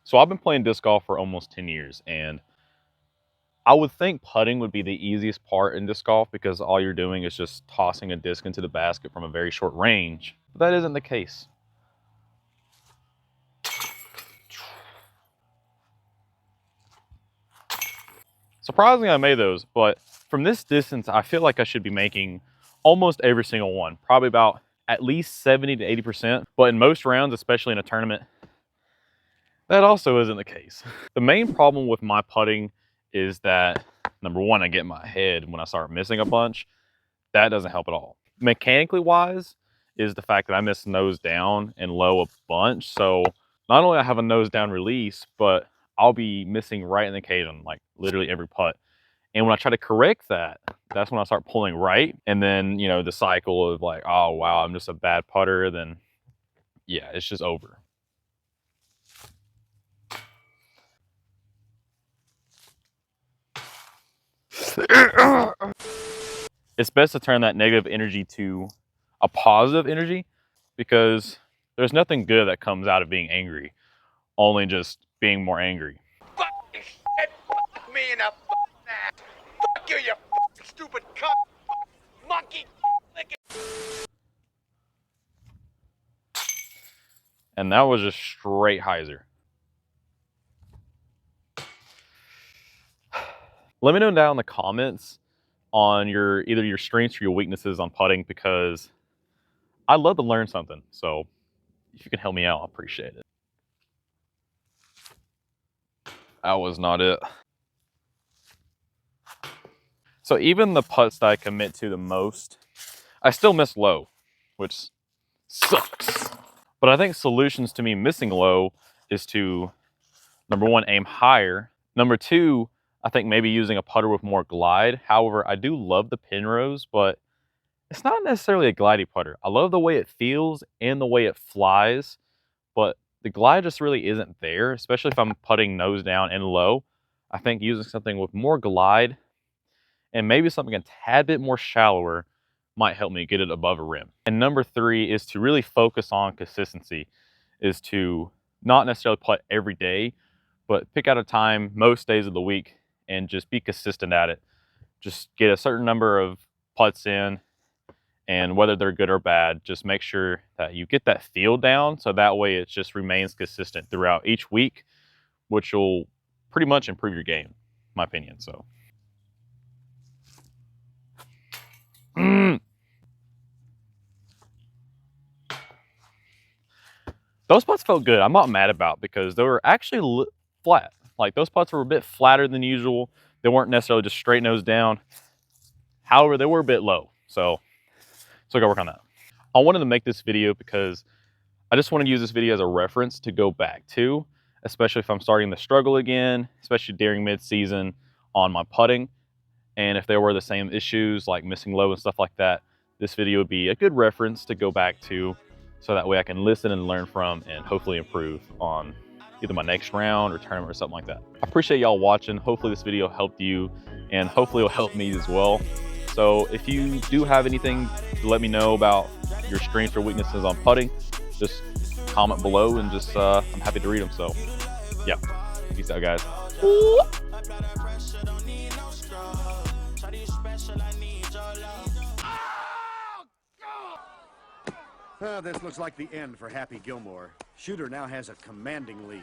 So I've been playing disc golf for almost 10 years, and I would think putting would be the easiest part in disc golf because all you're doing is just tossing a disc into the basket from a very short range. But that isn't the case. Surprisingly, I made those, but from this distance, I feel like I should be making almost every single one, probably about at least 70 to 80%. But in most rounds, especially in a tournament, that also isn't the case. The main problem with my putting is that, number one, I get in my head when I start missing a bunch. That doesn't help at all. Mechanically wise is the fact that I miss nose down and low a bunch. So not only I have a nose down release, but I'll be missing right in the cage on like literally every putt. And when I try to correct that, that's when I start pulling right. And then, you know, the cycle of like, oh, wow, I'm just a bad putter. Then, yeah, it's just over. It's best to turn that negative energy to a positive energy because there's nothing good that comes out of being angry, only just being more angry. Fuck shit, fuck me in the ass. Fuck you, you stupid cunt, monkey. And that was just straight hyzer. Let me know down in the comments on either your strengths or your weaknesses on putting because I'd love to learn something. So if you can help me out, I appreciate it. That was not it. So even the putts that I commit to the most, I still miss low, which sucks. But I think solutions to me missing low is to, number one, aim higher. Number two, I think maybe using a putter with more glide. However, I do love the Penrose, but it's not necessarily a glidey putter. I love the way it feels and the way it flies, but the glide just really isn't there, especially if I'm putting nose down and low. I think using something with more glide and maybe something a tad bit more shallower might help me get it above a rim. And number three is to really focus on consistency, is to not necessarily putt every day, but pick out a time most days of the week and just be consistent at it. Just get a certain number of putts in, and whether they're good or bad, just make sure that you get that feel down so that way it just remains consistent throughout each week, which will pretty much improve your game, in my opinion. So those putts felt good. I'm not mad about because they were actually flat. Like those putts were a bit flatter than usual. They weren't necessarily just straight nose down. However, they were a bit low. So I gotta work on that. I wanted to make this video because I just want to use this video as a reference to go back to, especially if I'm starting to struggle again, especially during mid-season on my putting. And if there were the same issues like missing low and stuff like that, this video would be a good reference to go back to so that way I can listen and learn from and hopefully improve on either my next round or tournament or something like that. I appreciate y'all watching. Hopefully this video helped you and hopefully it'll help me as well. So if you do have anything to let me know about your strengths or weaknesses on putting, just comment below and just I'm happy to read them. So yeah, peace out guys. This looks like the end for Happy Gilmore. Shooter now has a commanding lead.